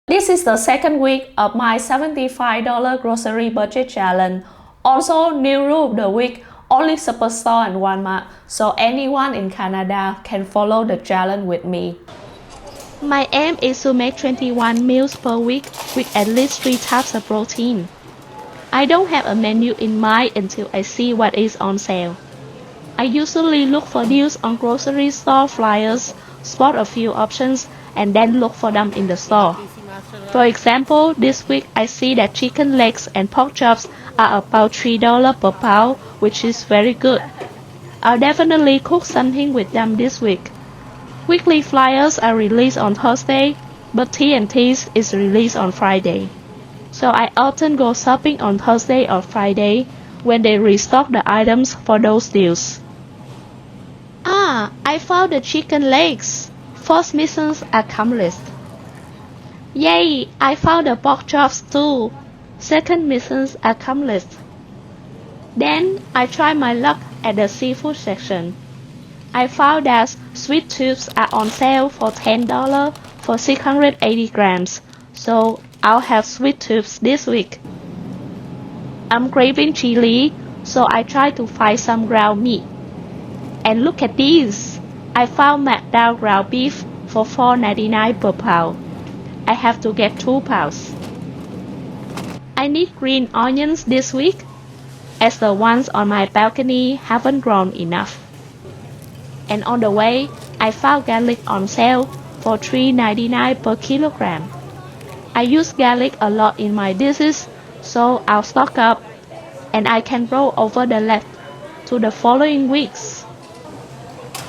This is the second week of my $75 grocery budget challenge. Also, new rule of the week, only Superstore and Walmart, so anyone in Canada can follow the challenge with me. My aim is to make 21 meals per week with at least 3 types of protein. I don't have a menu in mind until I see what is on sale. I usually look for deals on grocery store flyers, spot a few options, and then look for them in the store. For example, this week I see that chicken legs and pork chops are about $3 per pound, which is very good. I'll definitely cook something with them this week. Weekly flyers are released on Thursday, but T&T's is released on Friday. So I often go shopping on Thursday or Friday when they restock the items for those deals. I found the chicken legs. First missions accomplished. Yay! I found the pork chops too. Second missions accomplished. Then I tried my luck at the seafood section. I found that sweet tubes are on sale for $10 for 680 grams, so I'll have sweet tubes this week. I'm craving chili, so I try to find some ground meat. And look at these! I found McDowell ground beef for $4.99 per pound. I have to get 2 pounds. I need green onions this week, as the ones on my balcony haven't grown enough. And on the way, I found garlic on sale for $3.99 per kilogram. I use garlic a lot in my dishes, so I'll stock up, and I can roll over the left to the following weeks.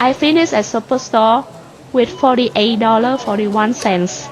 I finished at Superstore with $48.41.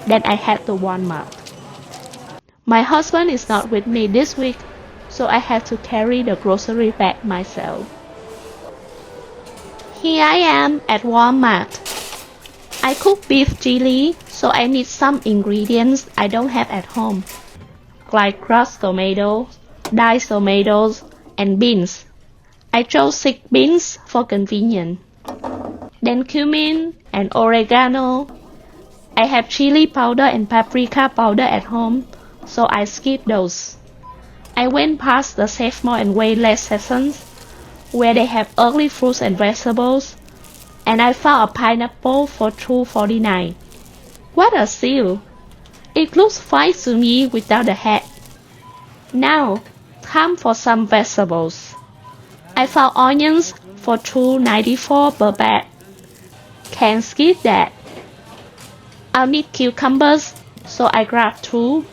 Then I head to Walmart. My husband is not with me this week, so I have to carry the grocery bag myself. Here I am at Walmart. I cook beef chili, so I need some ingredients I don't have at home, like crushed tomatoes, diced tomatoes, and beans. I chose 6 beans for convenience. Then cumin and oregano. I have chili powder and paprika powder at home, so I skip those. I went past the Save More and Wait Less sections, where they have early fruits and vegetables, and I found a pineapple for $2.49. What a steal! It looks fine to me without the head. Now, time for some vegetables. I found onions for $2.94 per bag. Can't skip that. I'll need cucumbers, so I grabbed 2.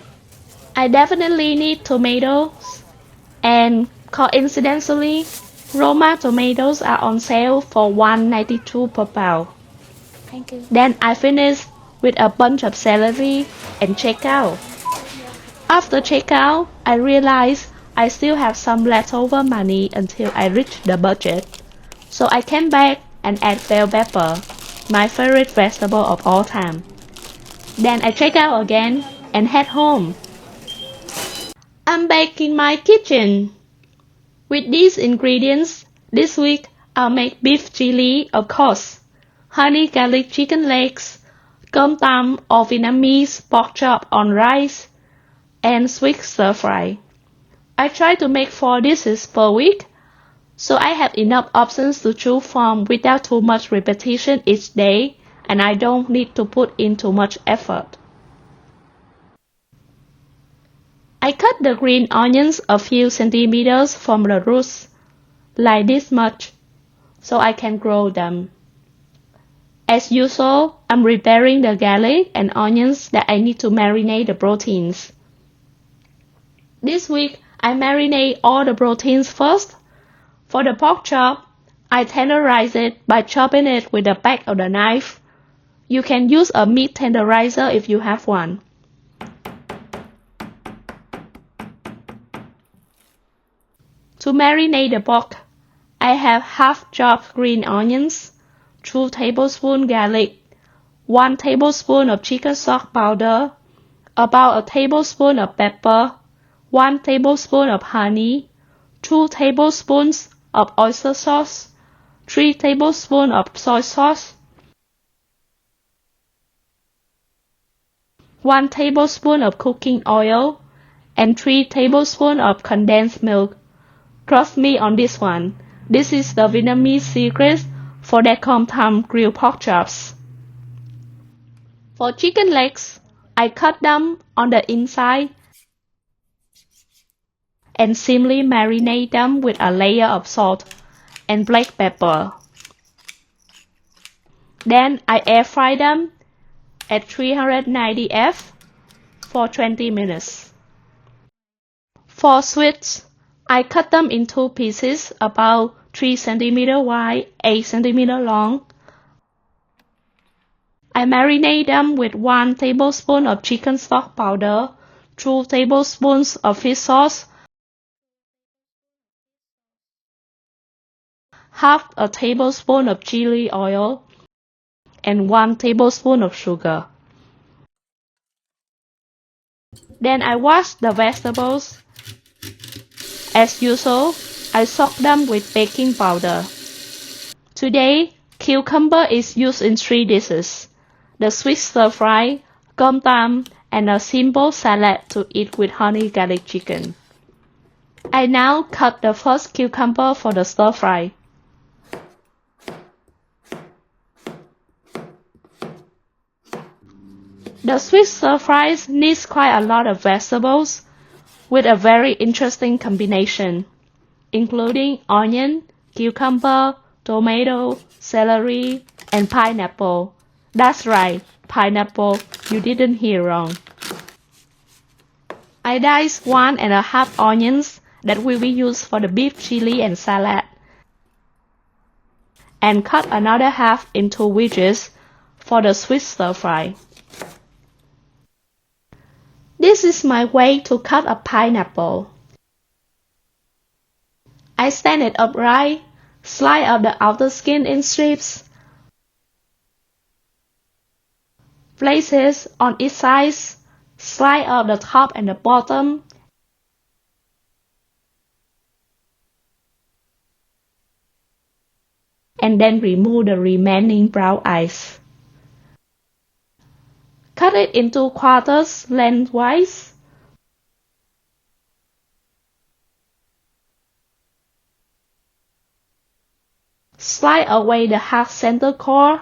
I definitely need tomatoes, and coincidentally, Roma tomatoes are on sale for $1.92 per pound. Thank you. Then I finished with a bunch of celery and checkout. After checkout, I realized I still have some leftover money until I reach the budget. So I came back and add bell pepper, my favorite vegetable of all time. Then I check out again and head home. I'm back in my kitchen. With these ingredients, this week I'll make beef chili, of course, honey garlic chicken legs, cơm tấm or Vietnamese pork chop on rice, and sweet stir fry. I try to make 4 dishes per week, so I have enough options to choose from without too much repetition each day, and I don't need to put in too much effort. I cut the green onions a few centimeters from the roots, like this much, so I can grow them. As usual, I'm preparing the garlic and onions that I need to marinate the proteins. This week, I marinate all the proteins first. For the pork chop, I tenderize it by chopping it with the back of the knife. You can use a meat tenderizer if you have one. To marinate the pork, I have half chopped green onions, 2 tablespoons garlic, 1 tablespoon of chicken stock powder, about a tablespoon of pepper, 1 tablespoon of honey, 2 tablespoons of oyster sauce, 3 tablespoons of soy sauce, 1 tablespoon of cooking oil, and 3 tablespoons of condensed milk. Trust me on this one. This is the Vietnamese secret for their com tam grilled pork chops. For chicken legs, I cut them on the inside and simply marinate them with a layer of salt and black pepper. Then I air fry them at 390 F for 20 minutes. For squids, I cut them in 2 pieces about 3 cm wide, 8 cm long. I marinate them with 1 tablespoon of chicken stock powder, 2 tablespoons of fish sauce, half a tablespoon of chili oil, and 1 tablespoon of sugar. Then I wash the vegetables. As usual, I soak them with baking powder. Today, cucumber is used in 3 dishes: the sweet stir-fry, com tam, and a simple salad to eat with honey garlic chicken. I now cut the first cucumber for the stir-fry. The sweet stir-fry needs quite a lot of vegetables with a very interesting combination, including onion, cucumber, tomato, celery, and pineapple. That's right, pineapple, you didn't hear wrong. I diced 1½ onions that will be used for the beef chili and salad, and cut another half into wedges for the sweet stir-fry. This is my way to cut a pineapple. I stand it upright, slice out the outer skin in strips, place it on each side, slice out the top and the bottom, and then remove the remaining brown eyes. Cut it into quarters lengthwise. Slide away the hard center core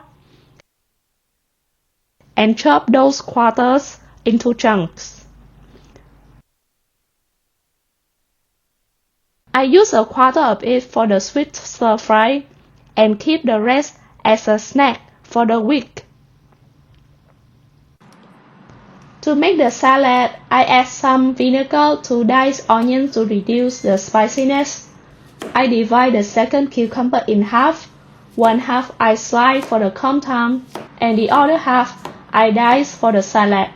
and chop those quarters into chunks. I use a quarter of it for the sweet stir-fry and keep the rest as a snack for the week. To make the salad, I add some vinegar to diced onions to reduce the spiciness. I divide the second cucumber in half. 1/2 I slice for the com tam, and the other half I dice for the salad.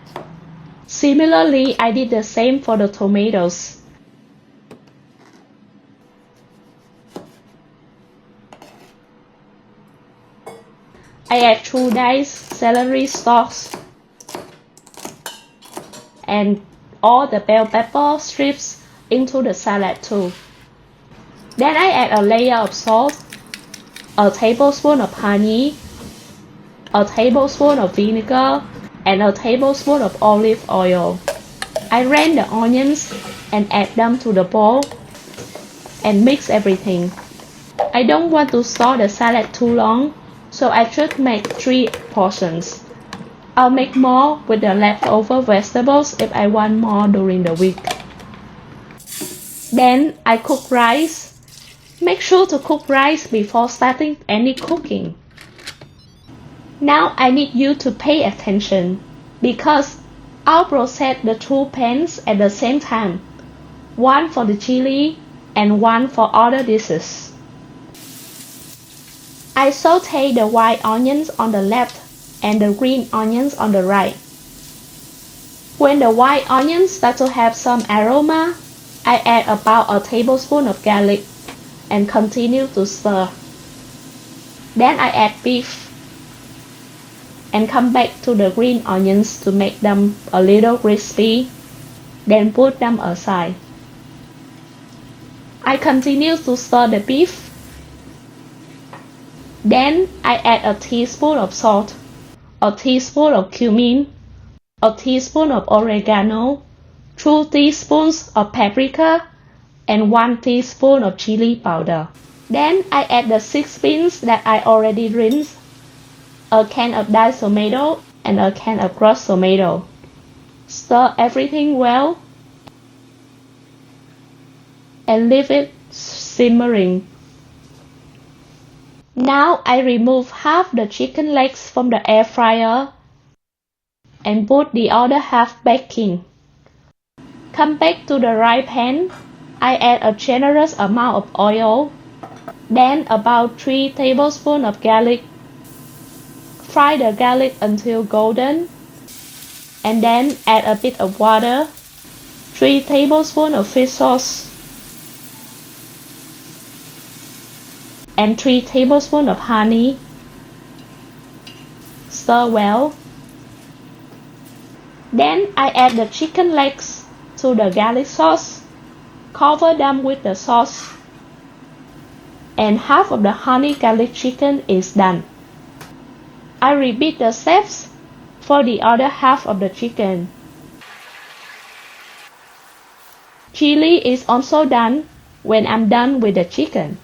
Similarly, I did the same for the tomatoes. I add 2 diced celery stalks and all the bell pepper strips into the salad too. Then I add a layer of salt, a tablespoon of honey, a tablespoon of vinegar, and a tablespoon of olive oil. I drain the onions and add them to the bowl and mix everything. I don't want to store the salad too long, so I should make 3 portions. I'll make more with the leftover vegetables if I want more during the week. Then I cook rice. Make sure to cook rice before starting any cooking. Now I need you to pay attention because I'll process the 2 pans at the same time, one for the chili and one for other dishes. I saute the white onions on the left and the green onions on the right. When the white onions start to have some aroma, I add about a tablespoon of garlic and continue to stir. Then I add beef and come back to the green onions to make them a little crispy, then put them aside. I continue to stir the beef. Then I add a teaspoon of salt, a teaspoon of cumin, a teaspoon of oregano, 2 teaspoons of paprika, and 1 teaspoon of chili powder. Then I add the 6 beans that I already rinsed, a can of diced tomato, and a can of crushed tomato. Stir everything well and leave it simmering. Now I remove half the chicken legs from the air fryer and put the other half baking. Come back to the frying pan. I add a generous amount of oil, then about 3 tablespoons of garlic. Fry the garlic until golden, and then add a bit of water, 3 tablespoons of fish sauce, and 3 tablespoons of honey. Stir well. Then I add the chicken legs to the garlic sauce, cover them with the sauce, and half of the honey garlic chicken is done. I repeat the steps for the other half of the chicken. Chili is also done when I'm done with the chicken.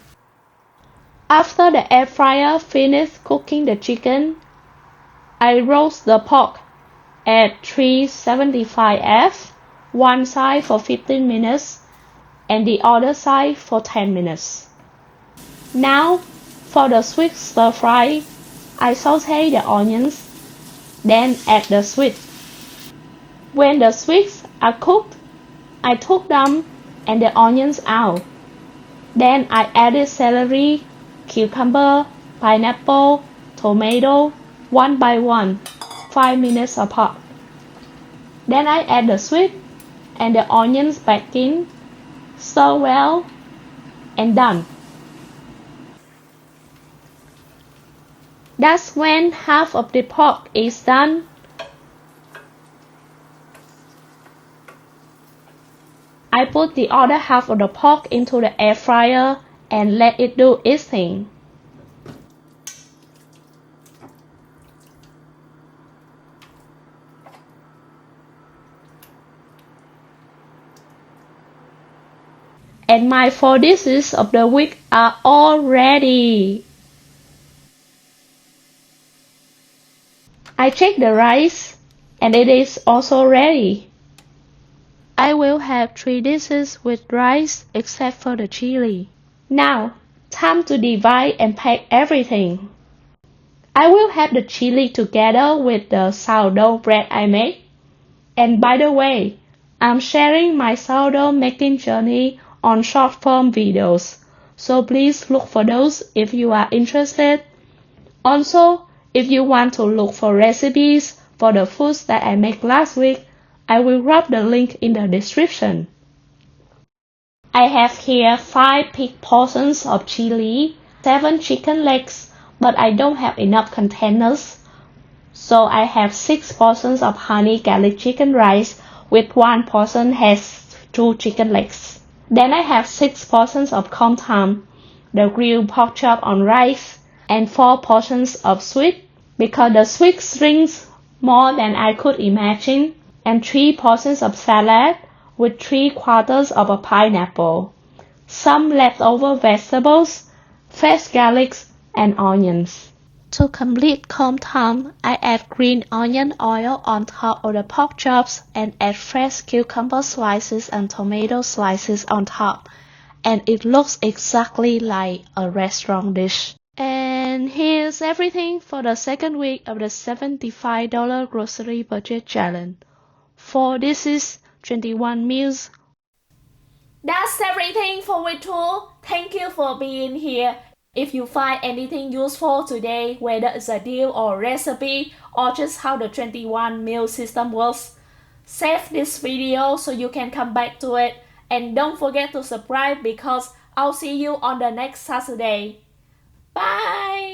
After the air fryer finished cooking the chicken, I roast the pork at 375 F, one side for 15 minutes and the other side for 10 minutes. Now, for the squid stir fry, I saute the onions, then add the squid. When the squids are cooked, I took them and the onions out. Then I added celery, cucumber, pineapple, tomato, one by one, 5 minutes apart. Then I add the squid and the onions back in, stir well, and done. That's when half of the pork is done. I put the other half of the pork into the air fryer and let it do its thing. And my 4 dishes of the week are all ready. I checked the rice and it is also ready. I will have 3 dishes with rice except for the chili. Now, time to divide and pack everything. I will have the chili together with the sourdough bread I made. And by the way, I'm sharing my sourdough making journey on short form videos, so please look for those if you are interested. Also, if you want to look for recipes for the foods that I made last week, I will drop the link in the description. I have here 5 big portions of chili, 7 chicken legs, but I don't have enough containers, so I have 6 portions of honey garlic chicken rice, with 1 portion has 2 chicken legs. Then I have 6 portions of corn tam, the grilled pork chop on rice, and 4 portions of squid, because the squid shrinks more than I could imagine, and 3 portions of salad with 3/4 of a pineapple, some leftover vegetables, fresh garlic, and onions. To complete corn tam, I add green onion oil on top of the pork chops and add fresh cucumber slices and tomato slices on top, and it looks exactly like a restaurant dish. And here's everything for the second week of the $75 grocery budget challenge. 4 dishes, 21 meals. That's everything for week 2. Thank you for being here. If you find anything useful today, whether it's a deal or recipe or just how the 21 meal system works, save this video so you can come back to it. And don't forget to subscribe because I'll see you on the next Saturday. Bye!